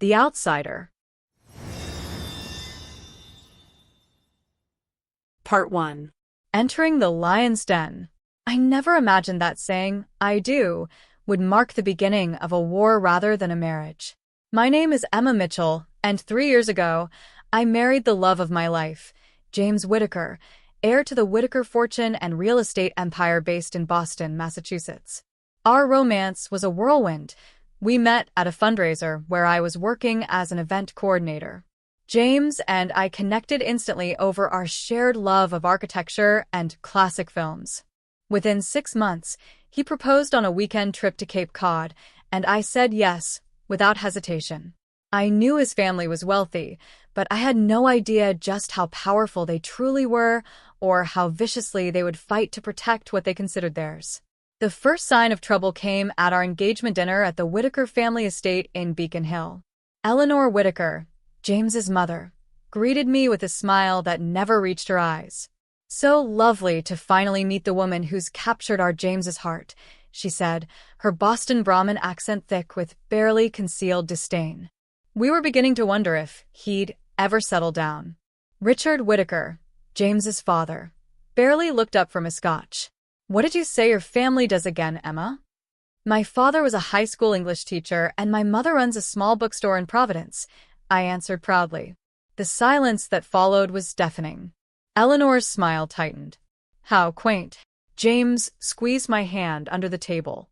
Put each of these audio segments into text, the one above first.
The Outsider. Part 1. Entering the lion's den. I never imagined that saying, "I do," would mark the beginning of a war rather than a marriage. My name is Emma Mitchell, and 3 years ago, I married the love of my life, James Whitaker, heir to the Whitaker fortune and real estate empire based in Boston, Massachusetts. Our romance was a whirlwind. We met at a fundraiser where I was working as an event coordinator. James and I connected instantly over our shared love of architecture and classic films. Within 6 months, he proposed on a weekend trip to Cape Cod, and I said yes, without hesitation. I knew his family was wealthy, but I had no idea just how powerful they truly were or how viciously they would fight to protect what they considered theirs. The first sign of trouble came at our engagement dinner at the Whitaker family estate in Beacon Hill. Eleanor Whitaker, James's mother, greeted me with a smile that never reached her eyes. "So lovely to finally meet the woman who's captured our James's heart," she said, her Boston Brahmin accent thick with barely concealed disdain. We were beginning to wonder if he'd ever settle down. Richard Whitaker, James's father, barely looked up from his scotch. "What did you say your family does again, Emma?" "My father was a high school English teacher, and my mother runs a small bookstore in Providence," I answered proudly. The silence that followed was deafening. Eleanor's smile tightened. "How quaint." James squeezed my hand under the table.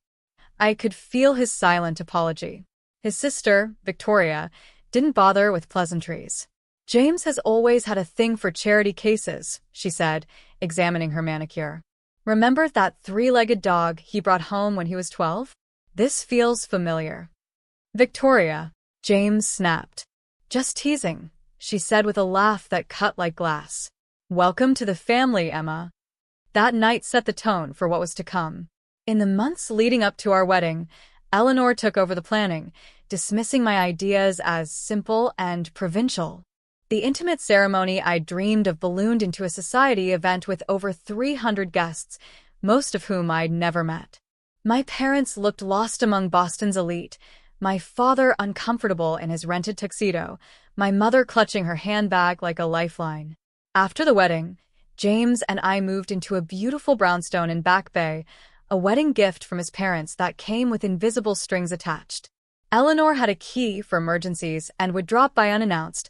I could feel his silent apology. His sister, Victoria, didn't bother with pleasantries. "James has always had a thing for charity cases," she said, examining her manicure. "Remember that 3-legged dog he brought home when he was 12? This feels familiar." "Victoria," James snapped. "Just teasing," she said with a laugh that cut like glass. "Welcome to the family, Emma." That night set the tone for what was to come. In the months leading up to our wedding, Eleanor took over the planning, dismissing my ideas as simple and provincial. The intimate ceremony I dreamed of ballooned into a society event with over 300 guests, most of whom I'd never met. My parents looked lost among Boston's elite, my father uncomfortable in his rented tuxedo, my mother clutching her handbag like a lifeline. After the wedding, James and I moved into a beautiful brownstone in Back Bay, a wedding gift from his parents that came with invisible strings attached. Eleanor had a key for emergencies and would drop by unannounced,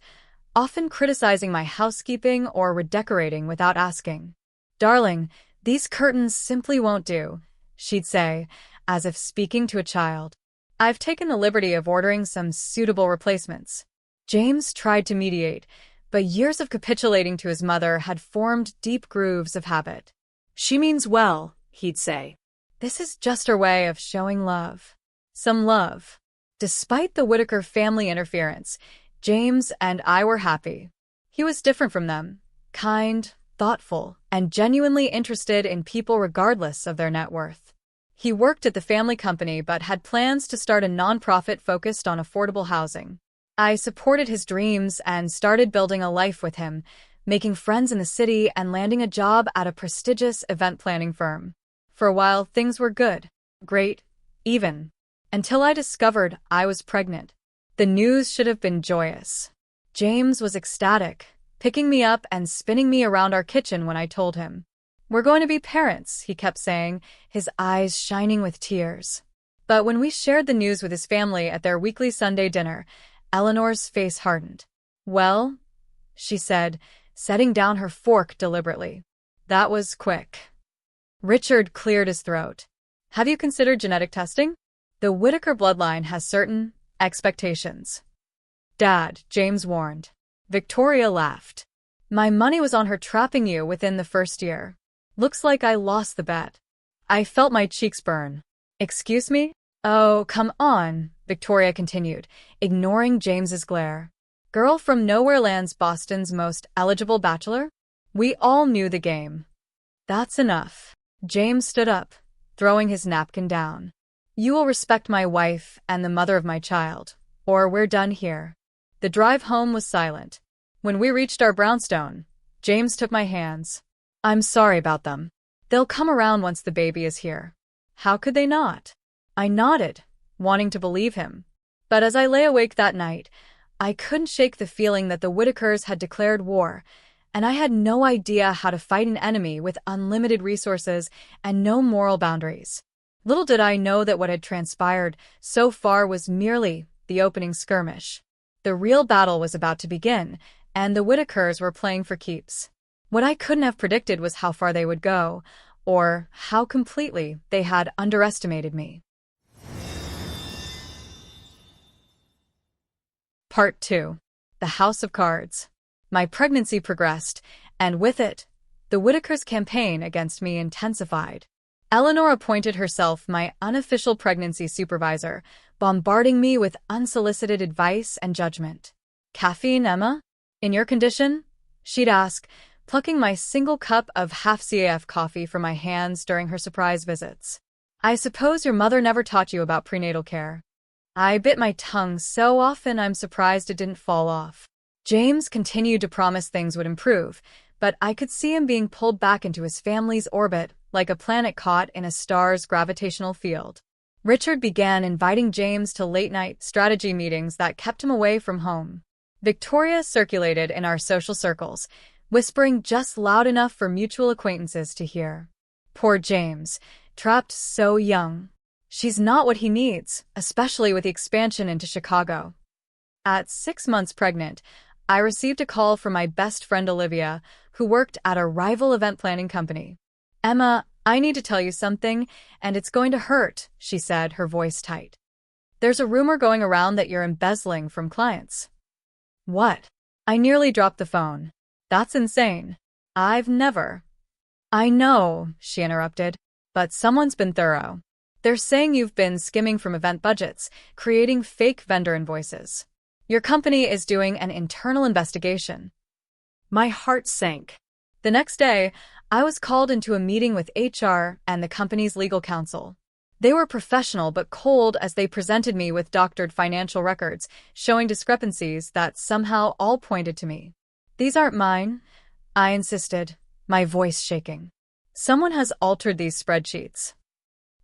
often criticizing my housekeeping or redecorating without asking. "Darling, these curtains simply won't do," she'd say, as if speaking to a child. "I've taken the liberty of ordering some suitable replacements." James tried to mediate, but years of capitulating to his mother had formed deep grooves of habit. "She means well," he'd say. "This is just her way of showing love." Some love. Despite the Whitaker family interference, James and I were happy. He was different from them, kind, thoughtful, and genuinely interested in people regardless of their net worth. He worked at the family company but had plans to start a nonprofit focused on affordable housing. I supported his dreams and started building a life with him, making friends in the city and landing a job at a prestigious event planning firm. For a while, things were good, great, even, until I discovered I was pregnant. The news should have been joyous. James was ecstatic, picking me up and spinning me around our kitchen when I told him. "We're going to be parents," he kept saying, his eyes shining with tears. But when we shared the news with his family at their weekly Sunday dinner, Eleanor's face hardened. "Well," she said, setting down her fork deliberately. "That was quick." Richard cleared his throat. "Have you considered genetic testing? The Whitaker bloodline has certain expectations." "Dad," James warned. Victoria laughed. "My money was on her trapping you within the first year. Looks like I lost the bet." I felt my cheeks burn. "Excuse me?" "Oh, come on," Victoria continued, ignoring James's glare. "Girl from nowhere lands Boston's most eligible bachelor?" We all knew the game. "That's enough." James stood up, throwing his napkin down. "You will respect my wife and the mother of my child, or we're done here." The drive home was silent. When we reached our brownstone, James took my hands. "I'm sorry about them. They'll come around once the baby is here." "How could they not?" I nodded, wanting to believe him. But as I lay awake that night, I couldn't shake the feeling that the Whitakers had declared war, and I had no idea how to fight an enemy with unlimited resources and no moral boundaries. Little did I know that what had transpired so far was merely the opening skirmish. The real battle was about to begin, and the Whitakers were playing for keeps. What I couldn't have predicted was how far they would go, or how completely they had underestimated me. Part 2. The House of Cards. My pregnancy progressed, and with it, the Whitakers' campaign against me intensified. Eleanor appointed herself my unofficial pregnancy supervisor, bombarding me with unsolicited advice and judgment. "Caffeine, Emma? In your condition?" she'd ask, plucking my single cup of half-CAF coffee from my hands during her surprise visits. "I suppose your mother never taught you about prenatal care." I bit my tongue so often I'm surprised it didn't fall off. James continued to promise things would improve, but I could see him being pulled back into his family's orbit like a planet caught in a star's gravitational field. Richard began inviting James to late-night strategy meetings that kept him away from home. Victoria circulated in our social circles, whispering just loud enough for mutual acquaintances to hear. Poor James, trapped so young. She's not what he needs, especially with the expansion into Chicago. At 6 months pregnant, I received a call from my best friend Olivia, who worked at a rival event planning company. "Emma, I need to tell you something, and it's going to hurt," she said, her voice tight. "There's a rumor going around that you're embezzling from clients." "What?" I nearly dropped the phone. "That's insane. I've never." "I know," she interrupted, "but someone's been thorough. They're saying you've been skimming from event budgets, creating fake vendor invoices. Your company is doing an internal investigation." My heart sank. The next day, I was called into a meeting with HR and the company's legal counsel. They were professional but cold as they presented me with doctored financial records, showing discrepancies that somehow all pointed to me. "These aren't mine," I insisted, my voice shaking. "Someone has altered these spreadsheets.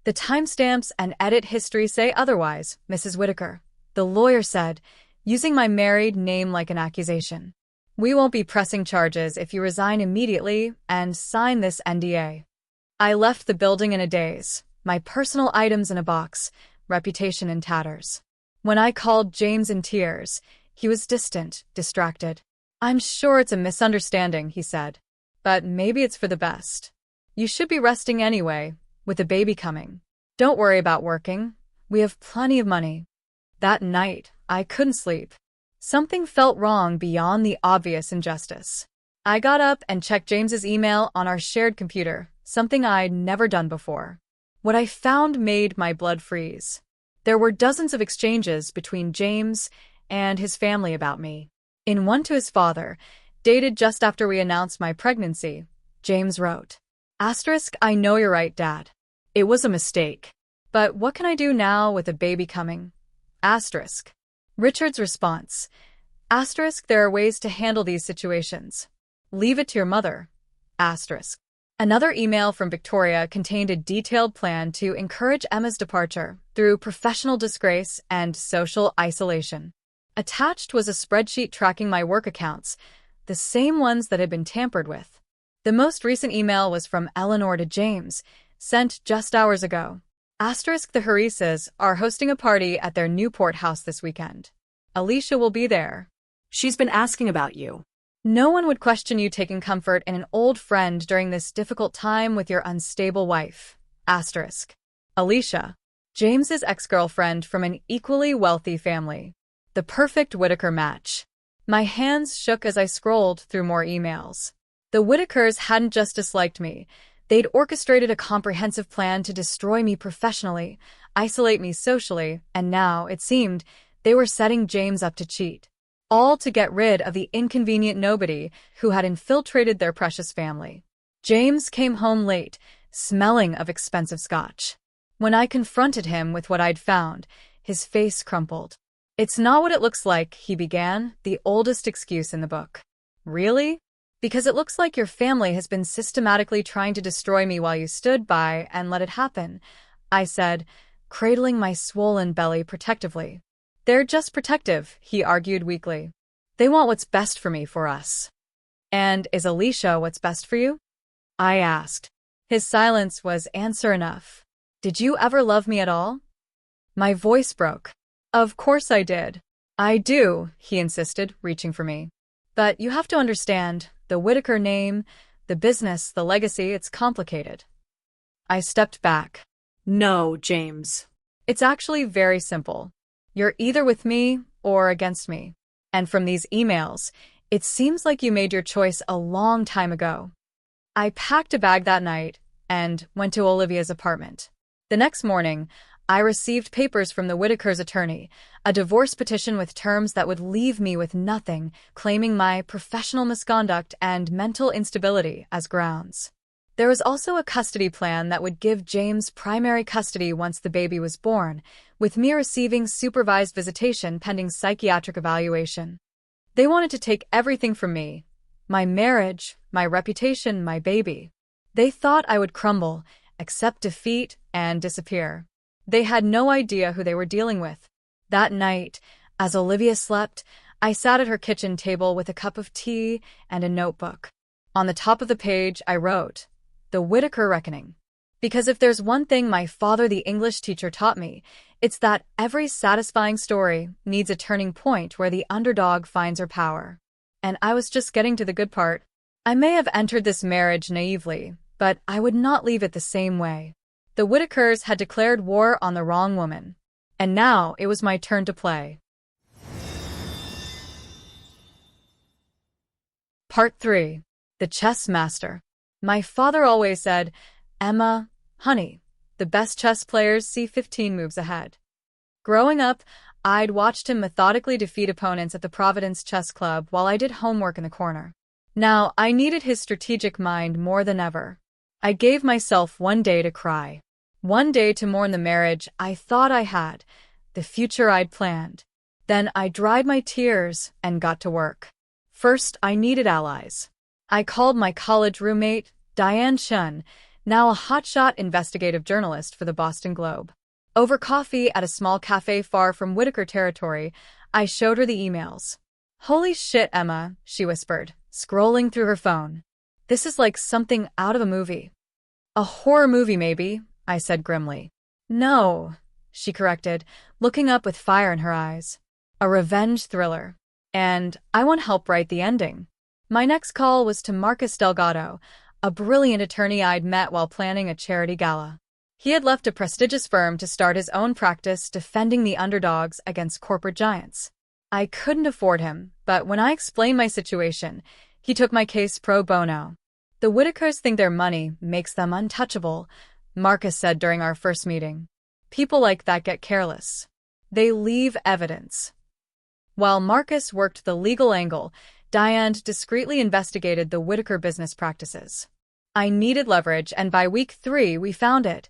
The timestamps and edit history say otherwise, Mrs. Whitaker," the lawyer said, using my married name like an accusation. "We won't be pressing charges if you resign immediately and sign this NDA." I left the building in a daze, my personal items in a box, reputation in tatters. When I called James in tears, he was distant, distracted. "I'm sure it's a misunderstanding," he said. "But maybe it's for the best. You should be resting anyway, with a baby coming. Don't worry about working. We have plenty of money." That night, I couldn't sleep. Something felt wrong beyond the obvious injustice. I got up and checked James's email on our shared computer, something I'd never done before. What I found made my blood freeze. There were dozens of exchanges between James and his family about me. In one to his father, dated just after we announced my pregnancy, James wrote, "I know you're right, Dad. It was a mistake. But what can I do now with a baby coming? Richard's response, "There are ways to handle these situations. Leave it to your mother. Another email from Victoria contained a detailed plan to encourage Emma's departure through professional disgrace and social isolation. Attached was a spreadsheet tracking my work accounts, the same ones that had been tampered with. The most recent email was from Eleanor to James, sent just hours ago. The Harises are hosting a party at their Newport house this weekend. Alicia will be there. She's been asking about you. No one would question you taking comfort in an old friend during this difficult time with your unstable wife. Alicia, James's ex-girlfriend from an equally wealthy family. The perfect Whitaker match. My hands shook as I scrolled through more emails. The Whitakers hadn't just disliked me. They'd orchestrated a comprehensive plan to destroy me professionally, isolate me socially, and now, it seemed, they were setting James up to cheat. All to get rid of the inconvenient nobody who had infiltrated their precious family. James came home late, smelling of expensive scotch. When I confronted him with what I'd found, his face crumpled. "It's not what it looks like," he began, the oldest excuse in the book. "Really? Because it looks like your family has been systematically trying to destroy me while you stood by and let it happen," I said, cradling my swollen belly protectively. They're just protective, he argued weakly. They want what's best for me, for us. And is Alicia what's best for you? I asked. His silence was answer enough. Did you ever love me at all? My voice broke. Of course I did. I do, he insisted, reaching for me. But you have to understand, the Whitaker name, the business, the legacy, it's complicated. I stepped back. No, James. It's actually very simple. You're either with me or against me. And from these emails, it seems like you made your choice a long time ago. I packed a bag that night and went to Olivia's apartment. The next morning, I received papers from the Whitaker's attorney, a divorce petition with terms that would leave me with nothing, claiming my professional misconduct and mental instability as grounds. There was also a custody plan that would give James primary custody once the baby was born, with me receiving supervised visitation pending psychiatric evaluation. They wanted to take everything from me: my marriage, my reputation, my baby. They thought I would crumble, accept defeat, and disappear. They had no idea who they were dealing with. That night, as Olivia slept, I sat at her kitchen table with a cup of tea and a notebook. On the top of the page, I wrote, "The Whitaker Reckoning." Because if there's one thing my father, the English teacher, taught me, it's that every satisfying story needs a turning point where the underdog finds her power. And I was just getting to the good part. I may have entered this marriage naively, but I would not leave it the same way. The Whitakers had declared war on the wrong woman. And now it was my turn to play. Part 3. The Chess Master. My father always said, "Emma, honey, the best chess players see 15 moves ahead." Growing up, I'd watched him methodically defeat opponents at the Providence Chess Club while I did homework in the corner. Now, I needed his strategic mind more than ever. I gave myself one day to cry. One day to mourn the marriage I thought I had, the future I'd planned. Then I dried my tears and got to work. First, I needed allies. I called my college roommate, Diane Shun, now a hotshot investigative journalist for the Boston Globe. Over coffee at a small cafe far from Whitaker territory, I showed her the emails. "Holy shit, Emma," she whispered, scrolling through her phone. "This is like something out of a movie." "A horror movie, maybe," I said grimly. "No," she corrected, looking up with fire in her eyes. "A revenge thriller. And I want help write the ending." My next call was to Marcus Delgado, a brilliant attorney I'd met while planning a charity gala. He had left a prestigious firm to start his own practice defending the underdogs against corporate giants. I couldn't afford him, but when I explained my situation, he took my case pro bono. "The Whitakers think their money makes them untouchable," Marcus said during our first meeting. "People like that get careless. They leave evidence." While Marcus worked the legal angle, Diane discreetly investigated the Whitaker business practices. I needed leverage, and by week 3, we found it.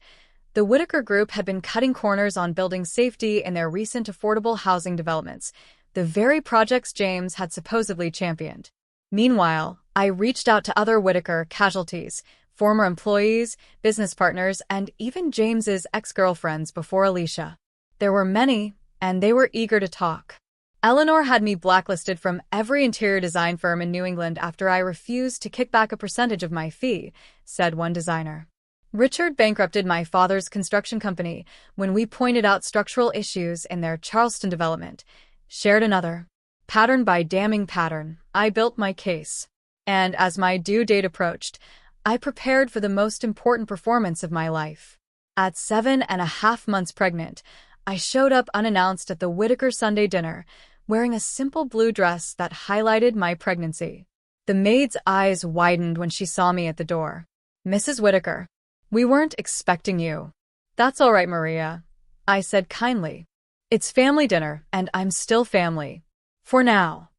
The Whitaker Group had been cutting corners on building safety in their recent affordable housing developments, the very projects James had supposedly championed. Meanwhile, I reached out to other Whitaker casualties, former employees, business partners, and even James's ex-girlfriends before Alicia. There were many, and they were eager to talk. Eleanor had me blacklisted from every interior design firm in New England after I refused to kick back a percentage of my fee, said one designer. Richard bankrupted my father's construction company when we pointed out structural issues in their Charleston development, shared another. Pattern by damning pattern, I built my case. And as my due date approached, I prepared for the most important performance of my life. At 7.5 months pregnant, I showed up unannounced at the Whitaker Sunday dinner, wearing a simple blue dress that highlighted my pregnancy. The maid's eyes widened when she saw me at the door. "Mrs. Whitaker, we weren't expecting you." "That's all right, Maria," I said kindly. "It's family dinner, and I'm still family. For now."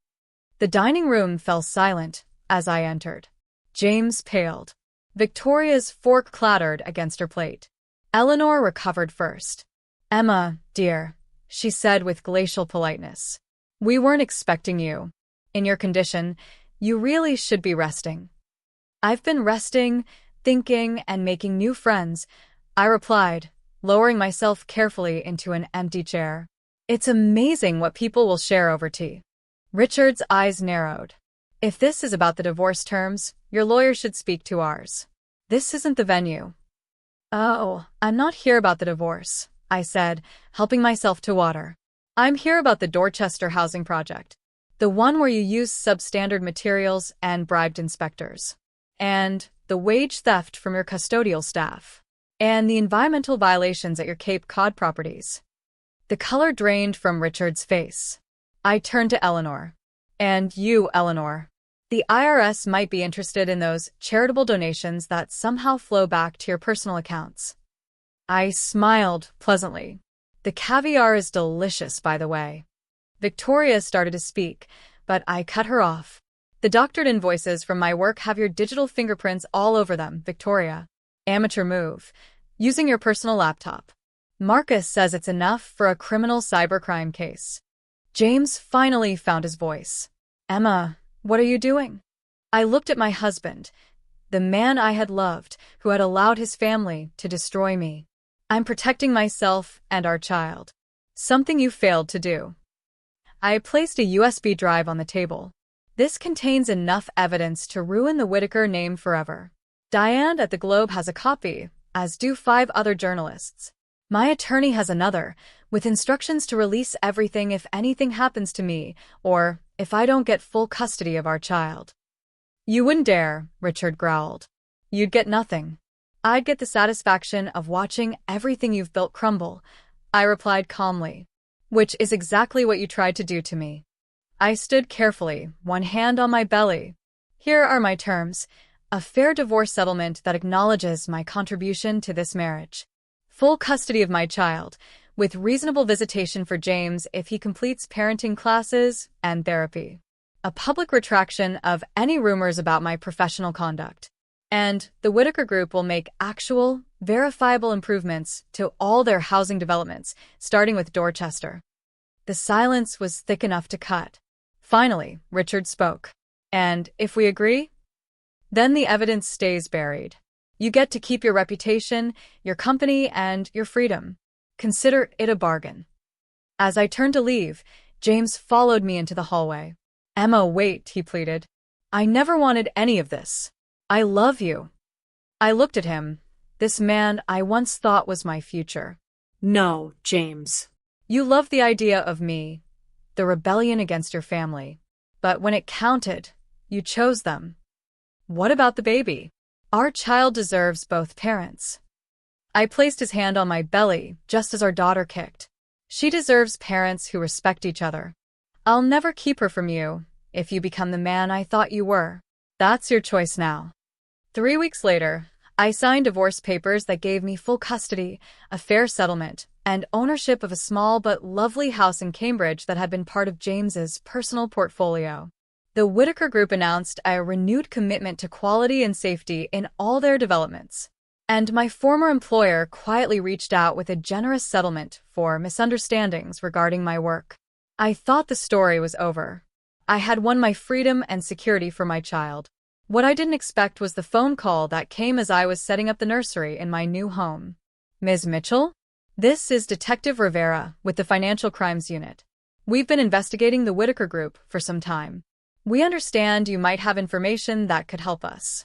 The dining room fell silent as I entered. James paled. Victoria's fork clattered against her plate. Eleanor recovered first. "Emma, dear," she said with glacial politeness. "We weren't expecting you. In your condition, you really should be resting." "I've been resting, thinking, and making new friends," I replied, lowering myself carefully into an empty chair. It's amazing what people will share over tea. Richard's eyes narrowed. If this is about the divorce terms, your lawyer should speak to ours. This isn't the venue. Oh, I'm not here about the divorce, I said, helping myself to water. I'm here about the Dorchester housing project. The one where you used substandard materials and bribed inspectors. And the wage theft from your custodial staff. And the environmental violations at your Cape Cod properties. The color drained from Richard's face. I turned to Eleanor. And you, Eleanor. The IRS might be interested in those charitable donations that somehow flow back to your personal accounts. I smiled pleasantly. The caviar is delicious, by the way. Victoria started to speak, but I cut her off. The doctored invoices from my work have your digital fingerprints all over them, Victoria. Amateur move. Using your personal laptop. Marcus says it's enough for a criminal cybercrime case. James finally found his voice. Emma, what are you doing? I looked at my husband, the man I had loved, who had allowed his family to destroy me. I'm protecting myself and our child. Something you failed to do. I placed a USB drive on the table. This contains enough evidence to ruin the Whitaker name forever. Diane at the Globe has a copy, as do 5 other journalists. My attorney has another, with instructions to release everything if anything happens to me, or if I don't get full custody of our child. You wouldn't dare, Richard growled. You'd get nothing. I'd get the satisfaction of watching everything you've built crumble, I replied calmly. Which is exactly what you tried to do to me. I stood carefully, one hand on my belly. Here are my terms. A fair divorce settlement that acknowledges my contribution to this marriage. Full custody of my child, with reasonable visitation for James if he completes parenting classes and therapy. A public retraction of any rumors about my professional conduct. And the Whitaker Group will make actual, verifiable improvements to all their housing developments, starting with Dorchester. The silence was thick enough to cut. Finally, Richard spoke. And if we agree? Then the evidence stays buried. You get to keep your reputation, your company, and your freedom. Consider it a bargain. As I turned to leave, James followed me into the hallway. Emma, wait, he pleaded. I never wanted any of this. I love you. I looked at him, this man I once thought was my future. No, James. You loved the idea of me, the rebellion against your family. But when it counted, you chose them. What about the baby? Our child deserves both parents. I placed his hand on my belly just as our daughter kicked. She deserves parents who respect each other. I'll never keep her from you if you become the man I thought you were. That's your choice now. 3 weeks later, I signed divorce papers that gave me full custody, a fair settlement, and ownership of a small but lovely house in Cambridge that had been part of James's personal portfolio. The Whitaker Group announced a renewed commitment to quality and safety in all their developments. And my former employer quietly reached out with a generous settlement for misunderstandings regarding my work. I thought the story was over. I had won my freedom and security for my child. What I didn't expect was the phone call that came as I was setting up the nursery in my new home. Ms. Mitchell? This is Detective Rivera with the Financial Crimes Unit. We've been investigating the Whitaker Group for some time. We understand you might have information that could help us.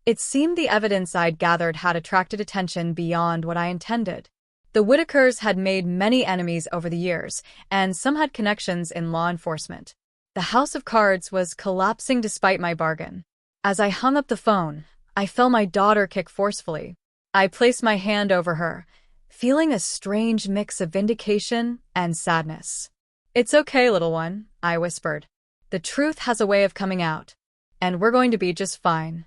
It seemed the evidence I'd gathered had attracted attention beyond what I intended. The Whitakers had made many enemies over the years, and some had connections in law enforcement. The house of cards was collapsing despite my bargain. As I hung up the phone, I felt my daughter kick forcefully. I placed my hand over her, feeling a strange mix of vindication and sadness. It's okay, little one, I whispered. The truth has a way of coming out, and we're going to be just fine.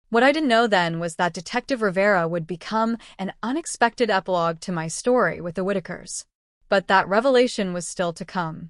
What I didn't know then was that Detective Rivera would become an unexpected epilogue to my story with the Whitakers. But that revelation was still to come.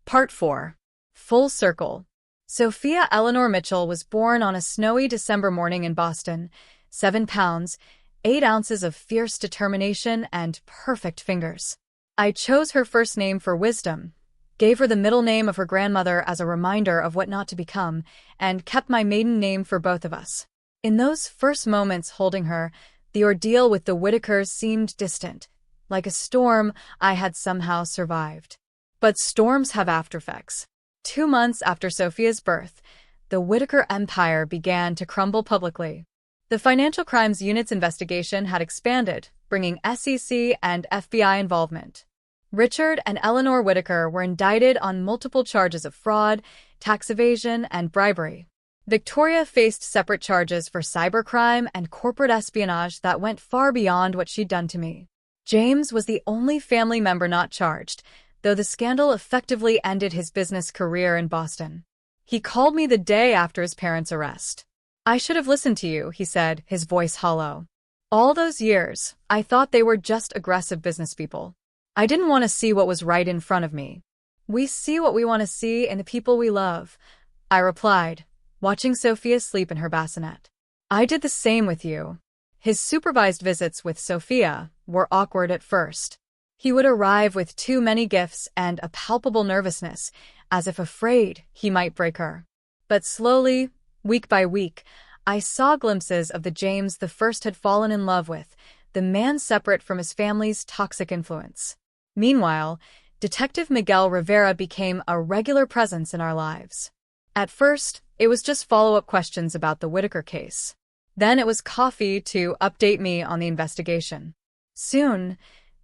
Part 4. Full Circle. Sophia Eleanor Mitchell was born on a snowy December morning in Boston. 7 pounds, 8 ounces of fierce determination and perfect fingers. I chose her first name for wisdom, gave her the middle name of her grandmother as a reminder of what not to become, and kept my maiden name for both of us. In those first moments holding her, The ordeal with the Whitakers seemed distant, like a storm I had somehow survived. But storms have aftereffects. 2 months after Sophia's birth, the Whitaker empire began to crumble publicly. The Financial Crimes Unit's investigation had expanded, bringing SEC and FBI involvement. Richard and Eleanor Whitaker were indicted on multiple charges of fraud, tax evasion, and bribery. Victoria faced separate charges for cybercrime and corporate espionage that went far beyond what she'd done to me. James was the only family member not charged, though the scandal effectively ended his business career in Boston. He called me the day after his parents' arrest. "I should have listened to you," he said, his voice hollow. "All those years, I thought they were just aggressive businesspeople. I didn't want to see what was right in front of me." "We see what we want to see in the people we love," I replied, watching Sophia sleep in her bassinet. "I did the same with you." His supervised visits with Sophia were awkward at first. He would arrive with too many gifts and a palpable nervousness, as if afraid he might break her. But slowly, week by week, I saw glimpses of the James the First had fallen in love with, the man separate from his family's toxic influence. Meanwhile, Detective Miguel Rivera became a regular presence in our lives. At first, it was just follow-up questions about the Whitaker case. Then it was coffee to update me on the investigation. Soon,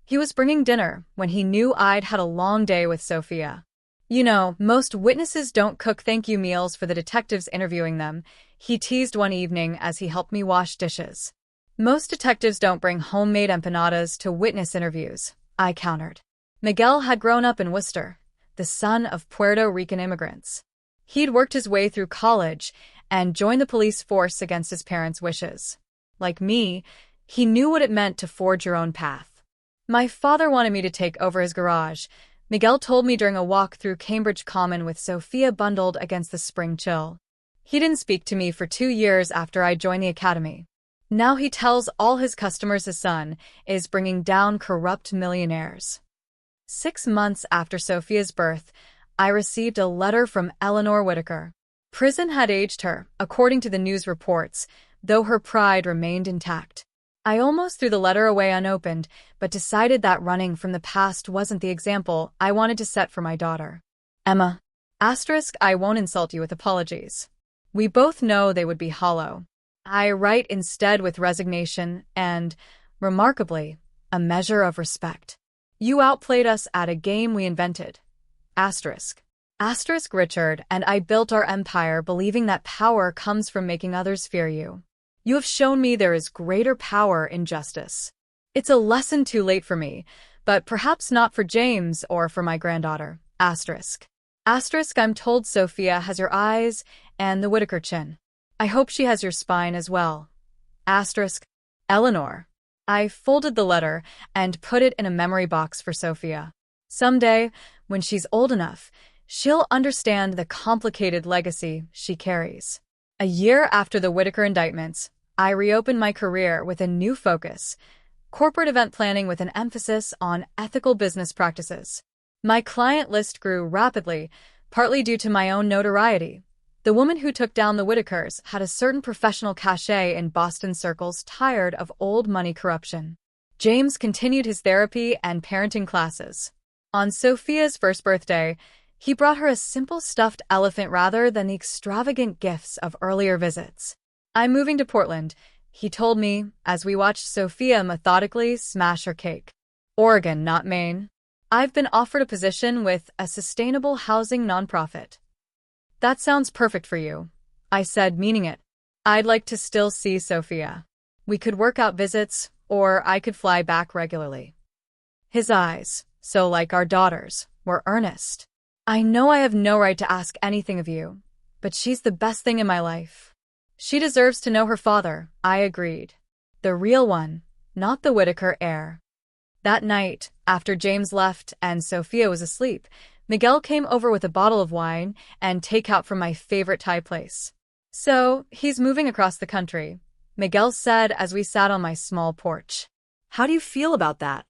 he was bringing dinner when he knew I'd had a long day with Sophia. "You know, most witnesses don't cook thank-you meals for the detectives interviewing them," he teased one evening as he helped me wash dishes. "Most detectives don't bring homemade empanadas to witness interviews," I countered. Miguel had grown up in Worcester, the son of Puerto Rican immigrants. He'd worked his way through college and joined the police force against his parents' wishes. Like me, he knew what it meant to forge your own path. "My father wanted me to take over his garage," Miguel told me during a walk through Cambridge Common with Sophia bundled against the spring chill. "He didn't speak to me for 2 years after I joined the academy. Now he tells all his customers his son is bringing down corrupt millionaires." 6 months after Sophia's birth, I received a letter from Eleanor Whitaker. Prison had aged her, according to the news reports, though her pride remained intact. I almost threw the letter away unopened, but decided that running from the past wasn't the example I wanted to set for my daughter. "Emma, I won't insult you with apologies. We both know they would be hollow. I write instead with resignation and, remarkably, a measure of respect. You outplayed us at a game we invented. Richard and I built our empire believing that power comes from making others fear you. You have shown me there is greater power in justice. It's a lesson too late for me, but perhaps not for James or for my granddaughter. I'm told Sophia has your eyes and the Whitaker chin. I hope she has your spine as well. Eleanor." I folded the letter and put it in a memory box for Sophia. Someday, when she's old enough, she'll understand the complicated legacy she carries. A year after the Whitaker indictments, I reopened my career with a new focus: corporate event planning with an emphasis on ethical business practices. My client list grew rapidly, partly due to my own notoriety. The woman who took down the Whitakers had a certain professional cachet in Boston circles tired of old money corruption. James continued his therapy and parenting classes. On Sophia's first birthday, he brought her a simple stuffed elephant rather than the extravagant gifts of earlier visits. "I'm moving to Portland," he told me as we watched Sophia methodically smash her cake. "Oregon, not Maine. I've been offered a position with a sustainable housing nonprofit." "That sounds perfect for you," I said, meaning it. I'd like to still see Sophia. We could work out visits, or I could fly back regularly. His eyes, so like our daughters, were earnest. "I know I have no right to ask anything of you, but she's the best thing in my life. She deserves to know her father," I agreed. "The real one, not the Whitaker heir." That night, after James left and Sophia was asleep, Miguel came over with a bottle of wine and takeout from my favorite Thai place. "So, he's moving across the country," Miguel said as we sat on my small porch. How do you feel about that?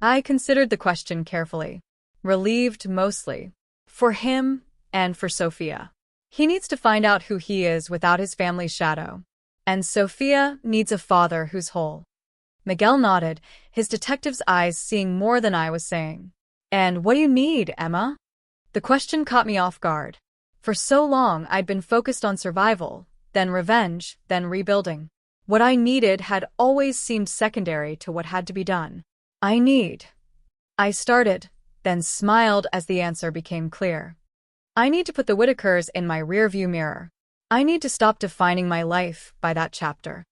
I considered the question carefully. Relieved mostly. For him and for Sophia. He needs to find out who he is without his family's shadow. And Sophia needs a father who's whole. Miguel nodded, his detective's eyes seeing more than I was saying. And what do you need, Emma? The question caught me off guard. For so long, I'd been focused on survival, then revenge, then rebuilding. What I needed had always seemed secondary to what had to be done. I started, then smiled as the answer became clear. I need to put the Whitakers in my rearview mirror. I need to stop defining my life by that chapter.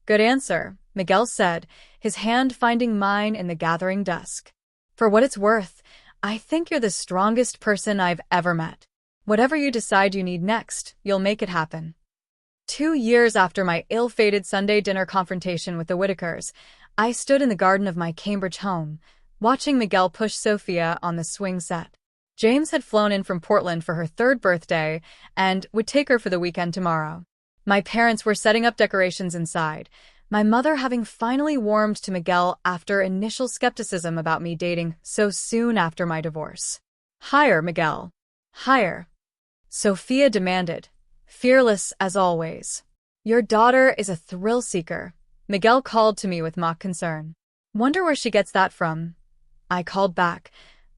Good answer, Miguel said, his hand finding mine in the gathering dusk. For what it's worth, I think you're the strongest person I've ever met. Whatever you decide you need next, you'll make it happen. 2 years after my ill-fated Sunday dinner confrontation with the Whitakers, I stood in the garden of my Cambridge home, watching Miguel push Sophia on the swing set. James had flown in from Portland for her 3rd birthday and would take her for the weekend tomorrow. My parents were setting up decorations inside, my mother having finally warmed to Miguel after initial skepticism about me dating so soon after my divorce. Higher, Miguel. Higher. Sophia demanded, fearless as always. Your daughter is a thrill seeker, Miguel called to me with mock concern. Wonder where she gets that from? I called back,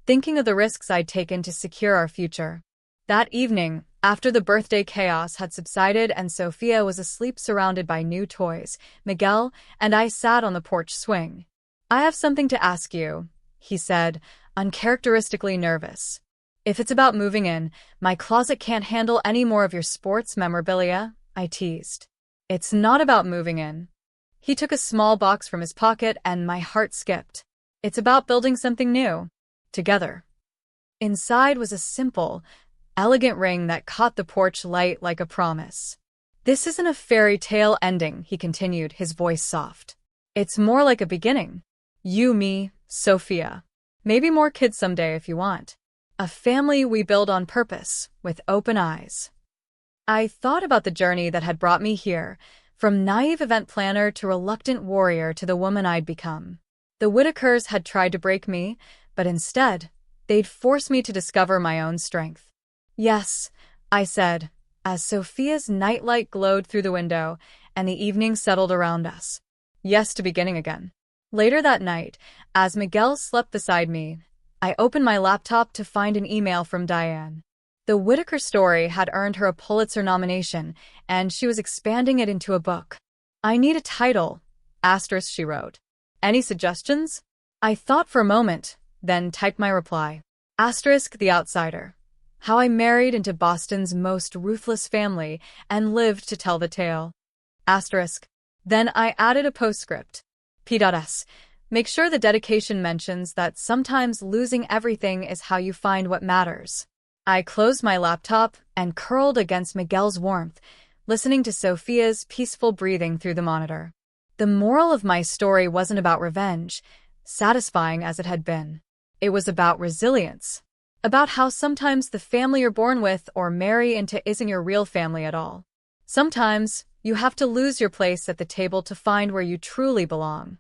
thinking of the risks I'd taken to secure our future. That evening, after the birthday chaos had subsided and Sophia was asleep surrounded by new toys, Miguel and I sat on the porch swing. I have something to ask you, he said, uncharacteristically nervous. If it's about moving in, my closet can't handle any more of your sports memorabilia, I teased. It's not about moving in. He took a small box from his pocket and my heart skipped. It's about building something new. Together. Inside was a simple, elegant ring that caught the porch light like a promise. This isn't a fairy tale ending, he continued, his voice soft. It's more like a beginning. You, me, Sophia. Maybe more kids someday if you want. A family we build on purpose, with open eyes. I thought about the journey that had brought me here, from naive event planner to reluctant warrior to the woman I'd become. The Whitakers had tried to break me, but instead, they'd force me to discover my own strength. Yes, I said, as Sophia's nightlight glowed through the window and the evening settled around us. Yes to beginning again. Later that night, as Miguel slept beside me, I opened my laptop to find an email from Diane. The Whitaker story had earned her a Pulitzer nomination, and she was expanding it into a book. I need a title, *, she wrote. Any suggestions? I thought for a moment, then typed my reply. *The Outsider. How I married into Boston's most ruthless family and lived to tell the tale. *. Then I added a postscript. P.S. Make sure the dedication mentions that sometimes losing everything is how you find what matters. I closed my laptop and curled against Miguel's warmth, listening to Sophia's peaceful breathing through the monitor. The moral of my story wasn't about revenge, satisfying as it had been. It was about resilience. About how sometimes the family you're born with or marry into isn't your real family at all. Sometimes, you have to lose your place at the table to find where you truly belong.